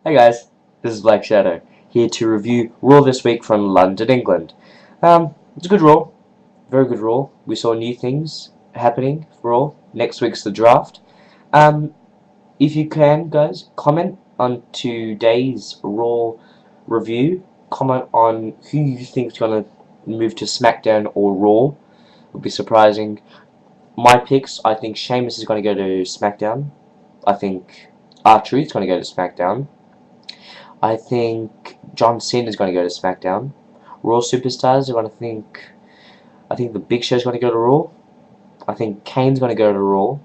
Hey guys, this is Black Shadow, here to review Raw this week from London, England. It's a good Raw, very good Raw. We saw new things happening for Raw. Next week's the draft. Um, if you can, guys, comment on today's Raw review. Comment on who you think is going to move to SmackDown or Raw. It would be surprising. My picks, I think Sheamus is going to go to SmackDown. I think R-Truth is going to go to SmackDown. I think John Cena is going to go to SmackDown. Raw superstars are going to think. I think the Big Show is going to go to Raw. I think Kane's going to go to Raw,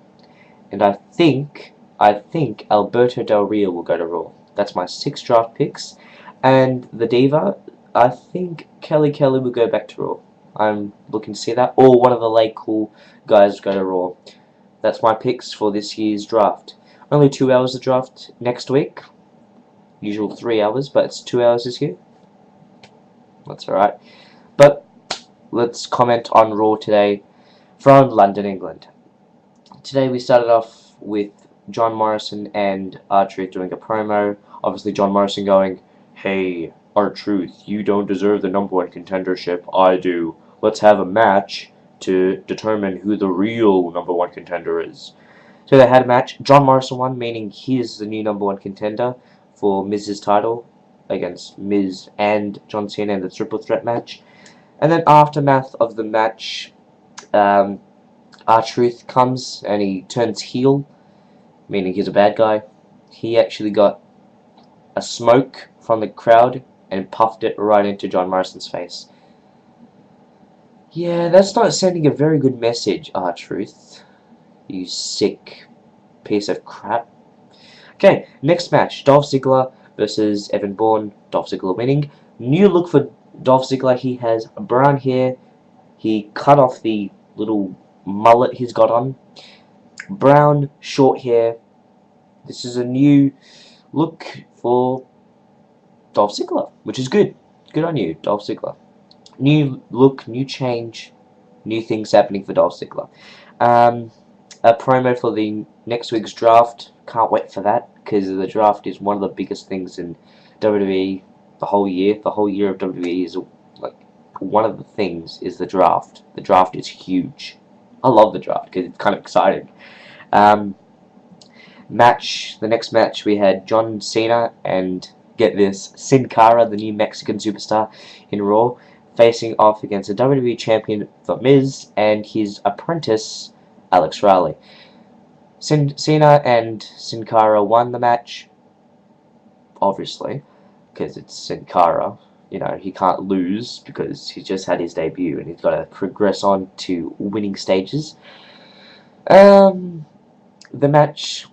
and I think Alberto Del Rio will go to Raw. That's my 6 draft picks, and the Diva. I think Kelly will go back to Raw. I'm looking to see that, or one of the late cool guys go to Raw. That's my picks for this year's draft. Only 2 hours of draft next week. Usual 3 hours, but it's 2 hours this year. That's alright. But let's comment on Raw today from London, England. Today we started off with John Morrison and R-Truth doing a promo. Obviously John Morrison going, "Hey, R-Truth, you don't deserve the #1 contendership. I do. Let's have a match to determine who the real #1 contender is." So they had a match. John Morrison won, meaning he's the new #1 contender for Miz's title against Miz and John Cena in the triple threat match. And then aftermath of the match, R-Truth comes and he turns heel, meaning he's a bad guy. He actually got a smoke from the crowd and puffed it right into John Morrison's face. Yeah, that's not sending a very good message, R-Truth. You sick piece of crap. Okay, next match, Dolph Ziggler versus Evan Bourne. Dolph Ziggler winning. New look for Dolph Ziggler. He has brown hair. He cut off the little mullet he's got on. Brown, short hair. This is a new look for Dolph Ziggler, which is good. Good on you, Dolph Ziggler. New look, new change, new things happening for Dolph Ziggler. A promo for the next week's draft. Can't wait for that, because the draft is one of the biggest things in WWE the whole year. The whole year of WWE is like one of the things is the draft. The draft is huge. I love the draft because it's kind of exciting. The next match we had John Cena and, get this, Sin Cara, the new Mexican superstar in Raw, facing off against the WWE champion The Miz and his apprentice Alex Riley. Cena and Sin Cara won the match, obviously, because it's Sin Cara. You know, he can't lose because he just had his debut and he's got to progress on to winning stages. The match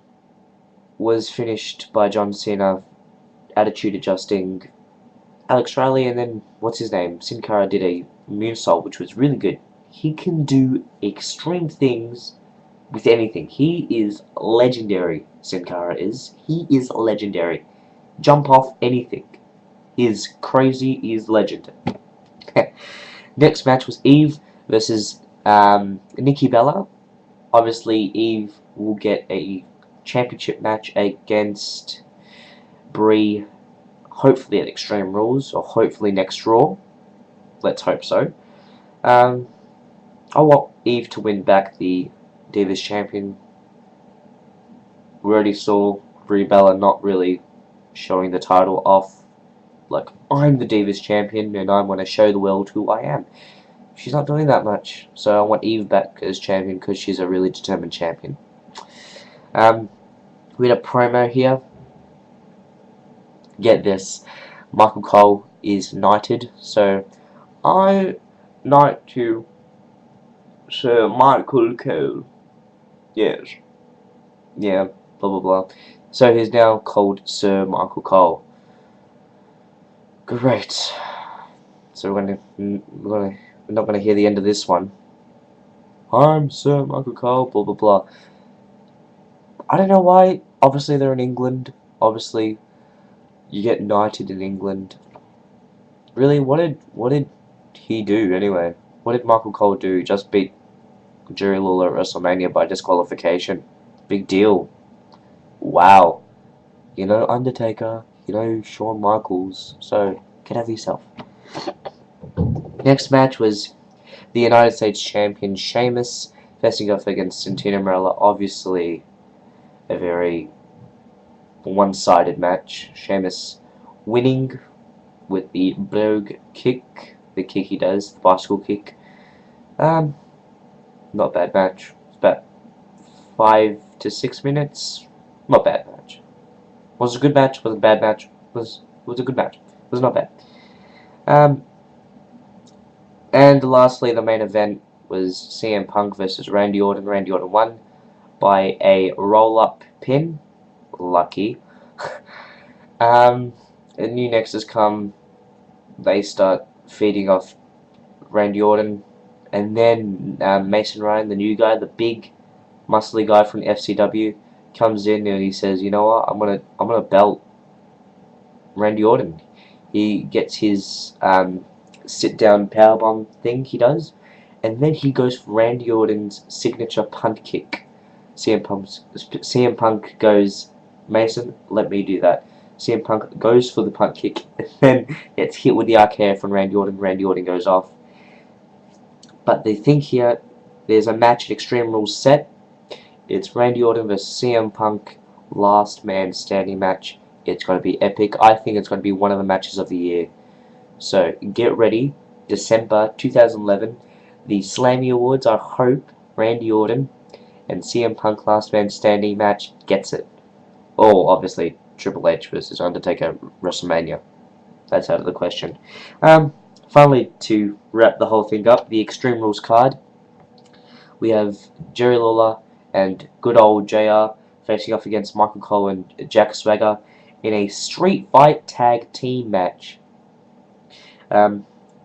was finished by John Cena attitude adjusting Alex Riley, and then, what's his name? Sin Cara did a moonsault, which was really good. He can do extreme things with anything. He is legendary, Sin Cara is. He is legendary. Jump off anything. He is crazy, he is legend. Next match was Eve versus Nikki Bella. Obviously, Eve will get a championship match against Brie, hopefully at Extreme Rules, or hopefully next Raw. Let's hope so. I want Eve to win back the Divas champion. We already saw Brie Bella not really showing the title off. Like, I'm the Divas champion and I want to show the world who I am. She's not doing that much. So I want Eve back as champion because she's a really determined champion. We had a promo here. Get this. Michael Cole is knighted. So, I knight to Sir Michael Cole. Yes. Yeah, blah blah blah. So he's now called Sir Michael Cole. Great. So we're not gonna hear the end of this one. I'm Sir Michael Cole, blah blah blah. I don't know why. Obviously they're in England. Obviously you get knighted in England. Really, what did he do anyway? What did Michael Cole do? Just beat Jerry Lawler at WrestleMania by disqualification. Big deal. Wow. You know, Undertaker, You know, Shawn Michaels. So, get over yourself. Next match was the United States Champion Sheamus facing off against Santino Marella. Obviously, a very one-sided match. Sheamus winning with the Berg kick, the kick he does, the bicycle kick. Not a bad match. It's about 5 to 6 minutes. Not bad match. Was it a good match? Was it a bad match? Was a good match. Was not bad. And lastly, the main event was CM Punk versus Randy Orton. Randy Orton won by a roll-up pin. Lucky. A new Nexus come. They start feeding off Randy Orton, and then Mason Ryan, the new guy, the big, muscly guy from the FCW, comes in and he says, "You know what? I'm gonna belt Randy Orton." He gets his sit-down powerbomb thing he does, and then he goes for Randy Orton's signature punt kick. CM Punk goes, "Mason, let me do that." CM Punk goes for the punt kick, and then gets hit with the RKO from Randy Orton. Randy Orton goes off. But they think here, there's a match at Extreme Rules set. It's Randy Orton versus CM Punk, last man standing match. It's going to be epic. I think it's going to be one of the matches of the year. So get ready, December 2011, the Slammy Awards. I hope Randy Orton and CM Punk last man standing match gets it. Oh, obviously Triple H versus Undertaker WrestleMania. That's out of the question. Finally, to wrap the whole thing up, the Extreme Rules card. We have Jerry Lawler and good old JR facing off against Michael Cole and Jack Swagger in a street fight tag team match.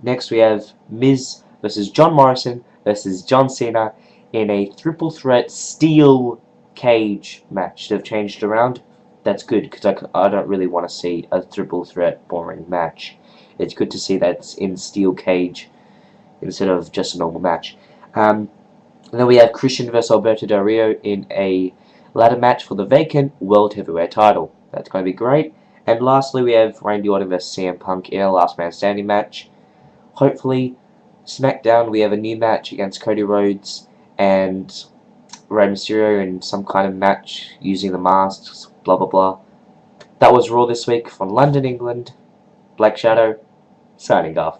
Next we have Miz versus John Morrison versus John Cena in a triple threat steel cage match. They've changed around. That's good, because I don't really want to see a triple threat boring match. It's good to see that's in steel cage instead of just a normal match. And then we have Christian versus Alberto Del Rio in a ladder match for the vacant World Heavyweight title. That's going to be great. And lastly, we have Randy Orton versus CM Punk in a last man standing match. Hopefully, SmackDown, we have a new match against Cody Rhodes and Rey Mysterio in some kind of match using the masks, blah blah blah. That was Raw this week from London, England. Black Shadow, signing off.